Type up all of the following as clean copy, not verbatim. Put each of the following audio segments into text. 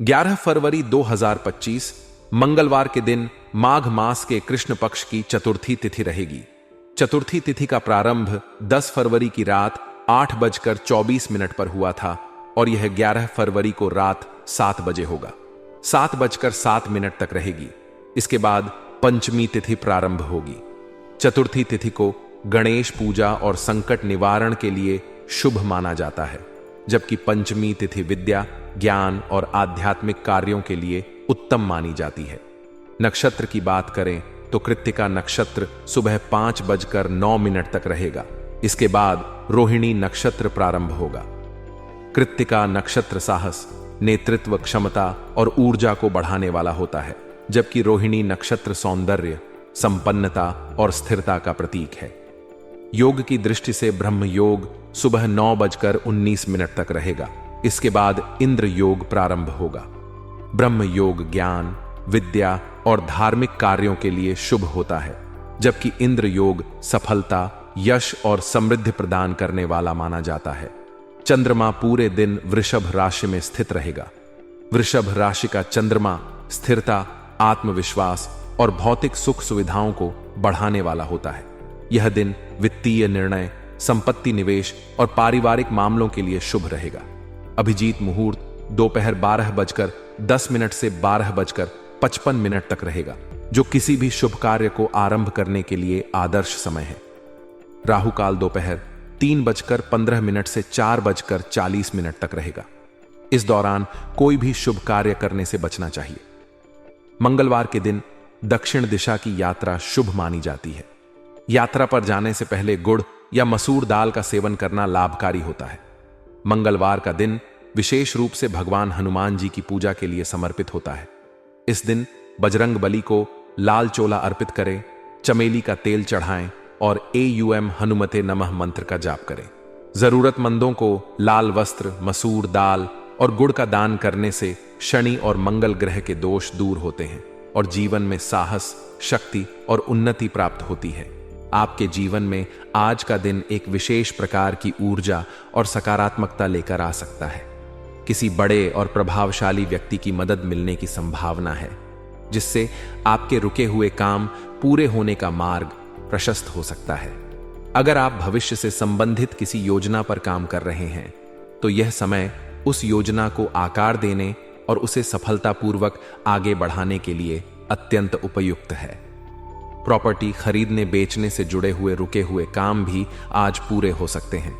11 फरवरी 2025 मंगलवार के दिन माघ मास के कृष्ण पक्ष की चतुर्थी तिथि रहेगी। चतुर्थी तिथि का प्रारंभ 10 फरवरी की रात 8:24 पर हुआ था और यह 11 फरवरी को रात 7 बजे होगा। 7:07 तक रहेगी। इसके बाद पंचमी तिथि प्रारंभ होगी। चतुर्थी तिथि को गणेश पूजा और संकट निवारण के लिए शुभ माना जाता है, जबकि पंचमी तिथि विद्या, ज्ञान और आध्यात्मिक कार्यों के लिए उत्तम मानी जाती है। नक्षत्र की बात करें तो कृत्तिका नक्षत्र सुबह 5:09 तक रहेगा। इसके बाद रोहिणी नक्षत्र प्रारंभ होगा। कृत्तिका नक्षत्र साहस, नेतृत्व क्षमता और ऊर्जा को बढ़ाने वाला होता है, जबकि रोहिणी नक्षत्र सौंदर्य, संपन्नता और स्थिरता का प्रतीक है। योग की दृष्टि से ब्रह्म योग सुबह 9:19 तक रहेगा। इसके बाद इंद्र योग प्रारंभ होगा। ब्रह्म योग ज्ञान, विद्या और धार्मिक कार्यों के लिए शुभ होता है, जबकि इंद्र योग सफलता, यश और समृद्धि प्रदान करने वाला माना जाता है। चंद्रमा पूरे दिन वृषभ राशि में स्थित रहेगा। वृषभ राशि का चंद्रमा स्थिरता, आत्मविश्वास और भौतिक सुख सुविधाओं को बढ़ाने वाला होता है। यह दिन वित्तीय निर्णय, संपत्ति निवेश और पारिवारिक मामलों के लिए शुभ रहेगा। अभिजीत मुहूर्त दोपहर 12:10 से 12:55 तक रहेगा, जो किसी भी शुभ कार्य को आरंभ करने के लिए आदर्श समय है। राहु काल दोपहर 3:15 से 4:40 तक रहेगा। इस दौरान कोई भी शुभ कार्य करने से बचना चाहिए। मंगलवार के दिन दक्षिण दिशा की यात्रा शुभ मानी जाती है। यात्रा पर जाने से पहले गुड़ या मसूर दाल का सेवन करना लाभकारी होता है। मंगलवार का दिन विशेष रूप से भगवान हनुमान जी की पूजा के लिए समर्पित होता है। इस दिन बजरंग बली को लाल चोला अर्पित करें, चमेली का तेल चढ़ाएं और AUM हनुमते नमः मंत्र का जाप करें। जरूरतमंदों को लाल वस्त्र, मसूर दाल और गुड़ का दान करने से शनि और मंगल ग्रह के दोष दूर होते हैं और जीवन में साहस, शक्ति और उन्नति प्राप्त होती है। आपके जीवन में आज का दिन एक विशेष प्रकार की ऊर्जा और सकारात्मकता लेकर आ सकता है। किसी बड़े और प्रभावशाली व्यक्ति की मदद मिलने की संभावना है, जिससे आपके रुके हुए काम पूरे होने का मार्ग प्रशस्त हो सकता है। अगर आप भविष्य से संबंधित किसी योजना पर काम कर रहे हैं, तो यह समय उस योजना को आकार देने और उसे सफलतापूर्वक आगे बढ़ाने के लिए अत्यंत उपयुक्त है। प्रॉपर्टी खरीदने बेचने से जुड़े हुए रुके हुए काम भी आज पूरे हो सकते हैं,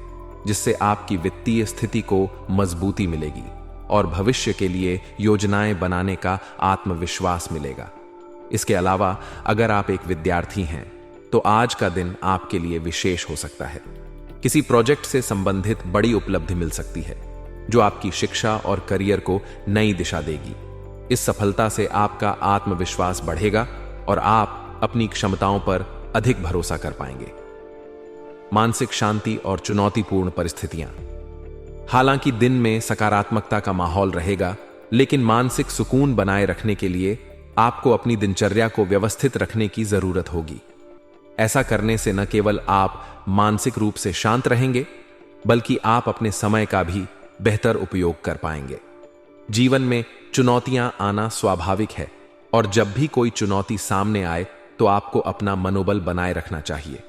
जिससे आपकी वित्तीय स्थिति को मजबूती मिलेगी और भविष्य के लिए योजनाएं बनाने का आत्मविश्वास मिलेगा। इसके अलावा अगर आप एक विद्यार्थी हैं, तो आज का दिन आपके लिए विशेष हो सकता है। किसी प्रोजेक्ट से संबंधित बड़ी उपलब्धि मिल सकती है, जो आपकी शिक्षा और करियर को नई दिशा देगी। इस सफलता से आपका आत्मविश्वास बढ़ेगा और आप अपनी क्षमताओं पर अधिक भरोसा कर पाएंगे। मानसिक शांति और चुनौतीपूर्ण परिस्थितियां। हालांकि दिन में सकारात्मकता का माहौल रहेगा, लेकिन मानसिक सुकून बनाए रखने के लिए आपको अपनी दिनचर्या को व्यवस्थित रखने की जरूरत होगी। ऐसा करने से न केवल आप मानसिक रूप से शांत रहेंगे, बल्कि आप अपने समय का भी बेहतर उपयोग कर पाएंगे। जीवन में चुनौतियां आना स्वाभाविक है और जब भी कोई चुनौती सामने आए तो आपको अपना मनोबल बनाए रखना चाहिए।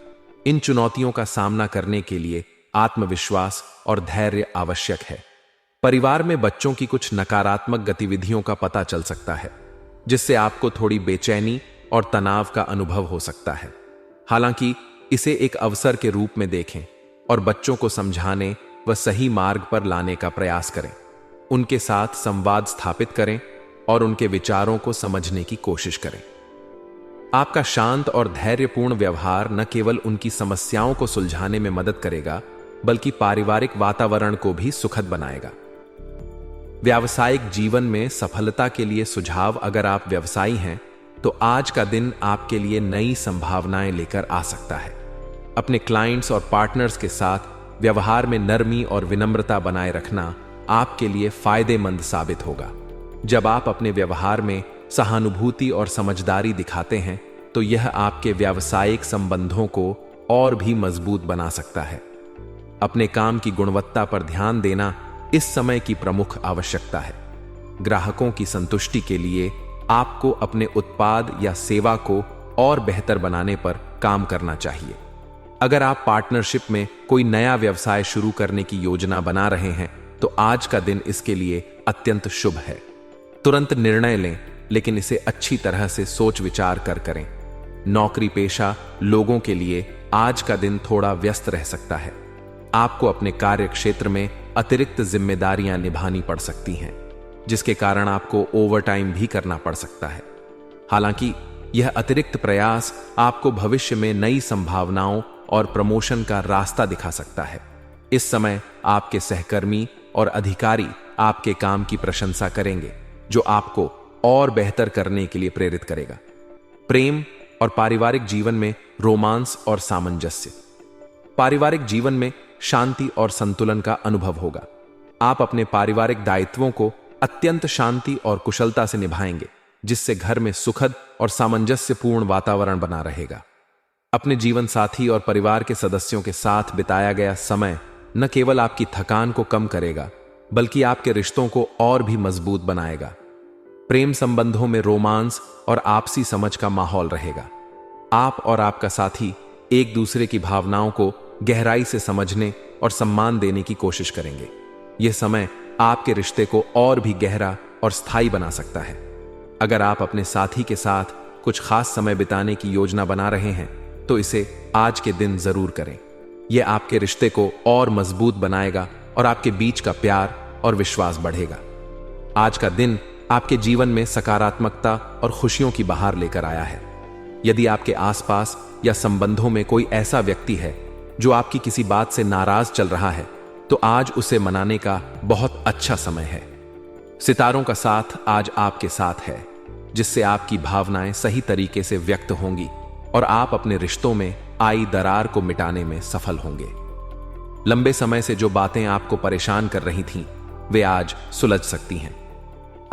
इन चुनौतियों का सामना करने के लिए आत्मविश्वास और धैर्य आवश्यक है। परिवार में बच्चों की कुछ नकारात्मक गतिविधियों का पता चल सकता है, जिससे आपको थोड़ी बेचैनी और तनाव का अनुभव हो सकता है। हालांकि इसे एक अवसर के रूप में देखें और बच्चों को समझाने व सही मार्ग पर लाने का प्रयास करें। उनके साथ संवाद स्थापित करें और उनके विचारों को समझने की कोशिश करें। आपका शांत और धैर्यपूर्ण व्यवहार न केवल उनकी समस्याओं को सुलझाने में मदद करेगा, बल्कि पारिवारिक वातावरण को भी सुखद बनाएगा। व्यावसायिक जीवन में सफलता के लिए सुझाव। अगर आप व्यवसायी हैं, तो आज का दिन आपके लिए नई संभावनाएं लेकर आ सकता है। अपने क्लाइंट्स और पार्टनर्स के साथ व्यवहार में नरमी और विनम्रता बनाए रखना आपके लिए फायदेमंद साबित होगा। जब आप अपने व्यवहार में सहानुभूति और समझदारी दिखाते हैं, तो यह आपके व्यावसायिक संबंधों को और भी मजबूत बना सकता है। अपने काम की गुणवत्ता पर ध्यान देना इस समय की प्रमुख आवश्यकता है। ग्राहकों की संतुष्टि के लिए आपको अपने उत्पाद या सेवा को और बेहतर बनाने पर काम करना चाहिए। अगर आप पार्टनरशिप में कोई नया व्यवसाय शुरू करने की योजना बना रहे हैं तो आज का दिन इसके लिए अत्यंत शुभ है। तुरंत निर्णय लें, लेकिन इसे अच्छी तरह से सोच विचार कर करें। नौकरी पेशा लोगों के लिए आज का दिन थोड़ा व्यस्त रह सकता है। आपको अपने कार्य क्षेत्र में अतिरिक्त जिम्मेदारियां निभानी पड़ सकती हैं, जिसके कारण आपको ओवरटाइम भी करना पड़ सकता है। हालांकि यह अतिरिक्त प्रयास आपको भविष्य में नई संभावनाओं और प्रमोशन का रास्ता दिखा सकता है। इस समय आपके सहकर्मी और अधिकारी आपके काम की प्रशंसा करेंगे, जो आपको और बेहतर करने के लिए प्रेरित करेगा। प्रेम और पारिवारिक जीवन में रोमांस और सामंजस्य। पारिवारिक जीवन में शांति और संतुलन का अनुभव होगा। आप अपने पारिवारिक दायित्वों को अत्यंत शांति और कुशलता से निभाएंगे, जिससे घर में सुखद और सामंजस्यपूर्ण वातावरण बना रहेगा। अपने जीवन साथी और परिवार के सदस्यों के साथ बिताया गया समय न केवल आपकी थकान को कम करेगा, बल्कि आपके रिश्तों को और भी मजबूत बनाएगा। प्रेम संबंधों में रोमांस और आपसी समझ का माहौल रहेगा। आप और आपका साथी एक दूसरे की भावनाओं को गहराई से समझने और सम्मान देने की कोशिश करेंगे। यह समय आपके रिश्ते को और भी गहरा और स्थायी बना सकता है। अगर आप अपने साथी के साथ कुछ खास समय बिताने की योजना बना रहे हैं तो इसे आज के दिन जरूर करें। यह आपके रिश्ते को और मजबूत बनाएगा और आपके बीच का प्यार और विश्वास बढ़ेगा। आज का दिन आपके जीवन में सकारात्मकता और खुशियों की बहार लेकर आया है। यदि आपके आसपास या संबंधों में कोई ऐसा व्यक्ति है जो आपकी किसी बात से नाराज चल रहा है, तो आज उसे मनाने का बहुत अच्छा समय है। सितारों का साथ आज आपके साथ है, जिससे आपकी भावनाएं सही तरीके से व्यक्त होंगी और आप अपने रिश्तों में आई दरार को मिटाने में सफल होंगे। लंबे समय से जो बातें आपको परेशान कर रही थीं, वे आज सुलझ सकती हैं।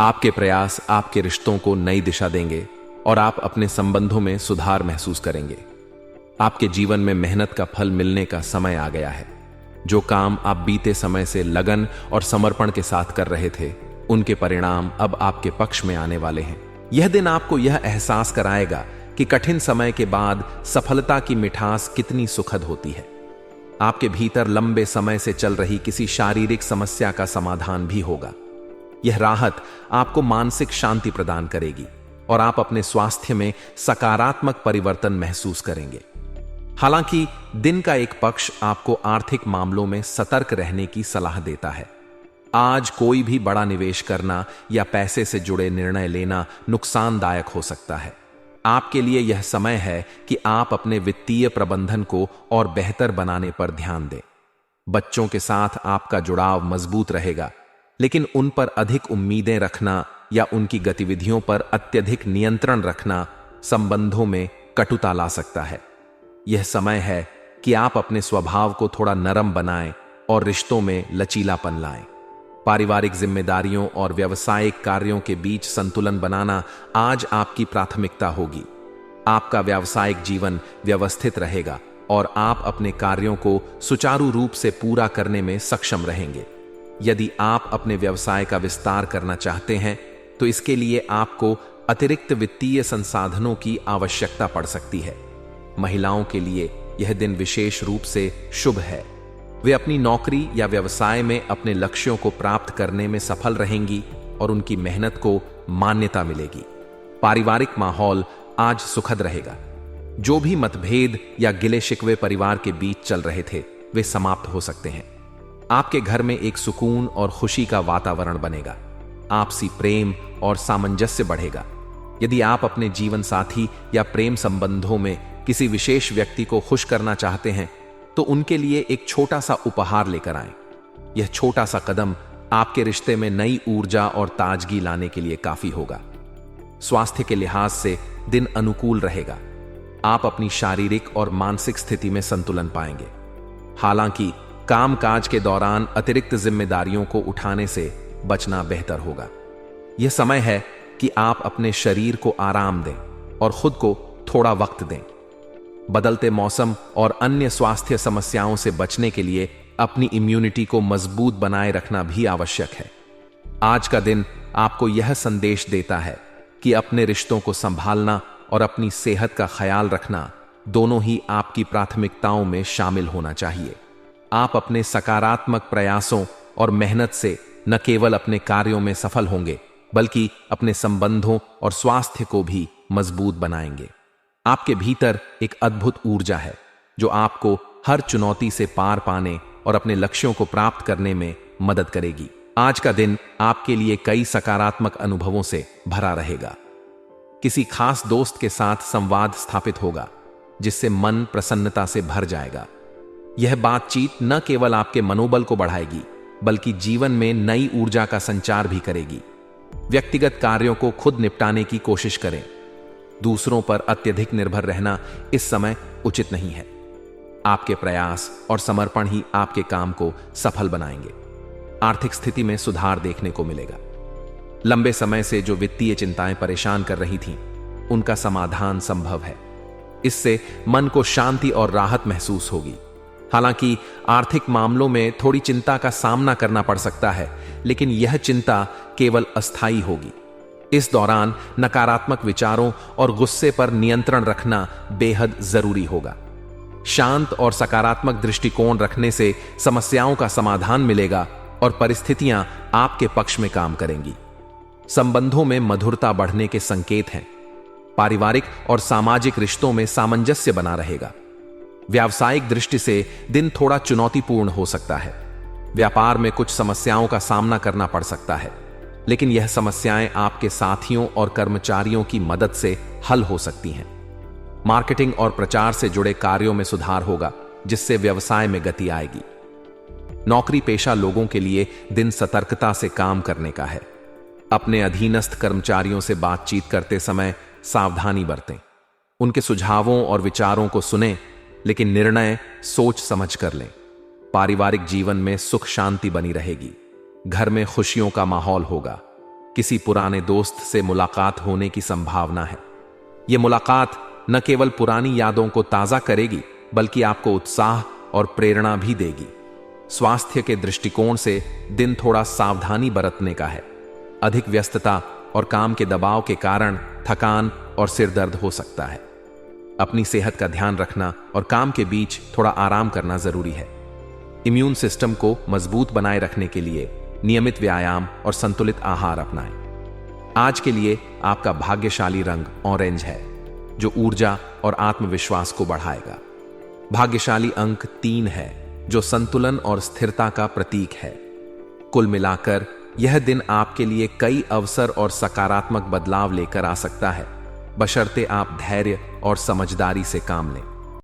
आपके प्रयास आपके रिश्तों को नई दिशा देंगे और आप अपने संबंधों में सुधार महसूस करेंगे। आपके जीवन में मेहनत का फल मिलने का समय आ गया है। जो काम आप बीते समय से लगन और समर्पण के साथ कर रहे थे, उनके परिणाम अब आपके पक्ष में आने वाले हैं। यह दिन आपको यह एहसास कराएगा कि कठिन समय के बाद सफलता की मिठास कितनी सुखद होती है। आपके भीतर लंबे समय से चल रही किसी शारीरिक समस्या का समाधान भी होगा। यह राहत आपको मानसिक शांति प्रदान करेगी और आप अपने स्वास्थ्य में सकारात्मक परिवर्तन महसूस करेंगे। हालांकि दिन का एक पक्ष आपको आर्थिक मामलों में सतर्क रहने की सलाह देता है। आज कोई भी बड़ा निवेश करना या पैसे से जुड़े निर्णय लेना नुकसानदायक हो सकता है। आपके लिए यह समय है कि आप अपने वित्तीय प्रबंधन को और बेहतर बनाने पर ध्यान दें। बच्चों के साथ आपका जुड़ाव मजबूत रहेगा, लेकिन उन पर अधिक उम्मीदें रखना या उनकी गतिविधियों पर अत्यधिक नियंत्रण रखना संबंधों में कटुता ला सकता है। यह समय है कि आप अपने स्वभाव को थोड़ा नरम बनाएं और रिश्तों में लचीलापन लाएं। पारिवारिक जिम्मेदारियों और व्यावसायिक कार्यों के बीच संतुलन बनाना आज आपकी प्राथमिकता होगी। आपका व्यावसायिक जीवन व्यवस्थित रहेगा और आप अपने कार्यों को सुचारू रूप से पूरा करने में सक्षम रहेंगे। यदि आप अपने व्यवसाय का विस्तार करना चाहते हैं तो इसके लिए आपको अतिरिक्त वित्तीय संसाधनों की आवश्यकता पड़ सकती है। महिलाओं के लिए यह दिन विशेष रूप से शुभ है। वे अपनी नौकरी या व्यवसाय में अपने लक्ष्यों को प्राप्त करने में सफल रहेंगी और उनकी मेहनत को मान्यता मिलेगी। पारिवारिक माहौल आज सुखद रहेगा। जो भी मतभेद या गिले शिकवे परिवार के बीच चल रहे थे, वे समाप्त हो सकते हैं। आपके घर में एक सुकून और खुशी का वातावरण बनेगा। आपसी प्रेम और सामंजस्य बढ़ेगा। यदि आप अपने जीवन साथी या प्रेम संबंधों में किसी विशेष व्यक्ति को खुश करना चाहते हैं तो उनके लिए एक छोटा सा उपहार लेकर आएं। यह छोटा सा कदम आपके रिश्ते में नई ऊर्जा और ताजगी लाने के लिए काफी होगा। स्वास्थ्य के लिहाज से दिन अनुकूल रहेगा। आप अपनी शारीरिक और मानसिक स्थिति में संतुलन पाएंगे। हालांकि कामकाज के दौरान अतिरिक्त जिम्मेदारियों को उठाने से बचना बेहतर होगा। यह समय है कि आप अपने शरीर को आराम दें और खुद को थोड़ा वक्त दें। बदलते मौसम और अन्य स्वास्थ्य समस्याओं से बचने के लिए अपनी इम्यूनिटी को मजबूत बनाए रखना भी आवश्यक है। आज का दिन आपको यह संदेश देता है कि अपने रिश्तों को संभालना और अपनी सेहत का ख्याल रखना दोनों ही आपकी प्राथमिकताओं में शामिल होना चाहिए। आप अपने सकारात्मक प्रयासों और मेहनत से न केवल अपने कार्यों में सफल होंगे, बल्कि अपने संबंधों और स्वास्थ्य को भी मजबूत बनाएंगे। आपके भीतर एक अद्भुत ऊर्जा है जो आपको हर चुनौती से पार पाने और अपने लक्ष्यों को प्राप्त करने में मदद करेगी। आज का दिन आपके लिए कई सकारात्मक अनुभवों से भरा रहेगा। किसी खास दोस्त के साथ संवाद स्थापित होगा जिससे मन प्रसन्नता से भर जाएगा। यह बातचीत न केवल आपके मनोबल को बढ़ाएगी, बल्कि जीवन में नई ऊर्जा का संचार भी करेगी। व्यक्तिगत कार्यों को खुद निपटाने की कोशिश करें। दूसरों पर अत्यधिक निर्भर रहना इस समय उचित नहीं है। आपके प्रयास और समर्पण ही आपके काम को सफल बनाएंगे। आर्थिक स्थिति में सुधार देखने को मिलेगा। लंबे समय से जो वित्तीय चिंताएं परेशान कर रही थीं, उनका समाधान संभव है। इससे मन को शांति और राहत महसूस होगी। हालांकि आर्थिक मामलों में थोड़ी चिंता का सामना करना पड़ सकता है, लेकिन यह चिंता केवल अस्थायी होगी। इस दौरान नकारात्मक विचारों और गुस्से पर नियंत्रण रखना बेहद जरूरी होगा। शांत और सकारात्मक दृष्टिकोण रखने से समस्याओं का समाधान मिलेगा और परिस्थितियां आपके पक्ष में काम करेंगी। संबंधों में मधुरता बढ़ने के संकेत हैं। पारिवारिक और सामाजिक रिश्तों में सामंजस्य बना रहेगा। व्यावसायिक दृष्टि से दिन थोड़ा चुनौतीपूर्ण हो सकता है। व्यापार में कुछ समस्याओं का सामना करना पड़ सकता है, लेकिन यह समस्याएं आपके साथियों और कर्मचारियों की मदद से हल हो सकती हैं। मार्केटिंग और प्रचार से जुड़े कार्यों में सुधार होगा, जिससे व्यवसाय में गति आएगी। नौकरी पेशा लोगों के लिए दिन सतर्कता से काम करने का है। अपने अधीनस्थ कर्मचारियों से बातचीत करते समय सावधानी बरतें। उनके सुझावों और विचारों को सुनें, लेकिन निर्णय सोच समझ कर लें। पारिवारिक जीवन में सुख शांति बनी रहेगी। घर में खुशियों का माहौल होगा। किसी पुराने दोस्त से मुलाकात होने की संभावना है। यह मुलाकात न केवल पुरानी यादों को ताजा करेगी, बल्कि आपको उत्साह और प्रेरणा भी देगी। स्वास्थ्य के दृष्टिकोण से दिन थोड़ा सावधानी बरतने का है। अधिक व्यस्तता और काम के दबाव के कारण थकान और सिर दर्द हो सकता है। अपनी सेहत का ध्यान रखना और काम के बीच थोड़ा आराम करना जरूरी है। इम्यून सिस्टम को मजबूत बनाए रखने के लिए नियमित व्यायाम और संतुलित आहार अपनाएं। आज के लिए आपका भाग्यशाली रंग ऑरेंज है, जो ऊर्जा और आत्मविश्वास को बढ़ाएगा। भाग्यशाली अंक 3 है, जो संतुलन और स्थिरता का प्रतीक है। कुल मिलाकर यह दिन आपके लिए कई अवसर और सकारात्मक बदलाव लेकर आ सकता है, बशर्ते आप धैर्य और समझदारी से काम लें।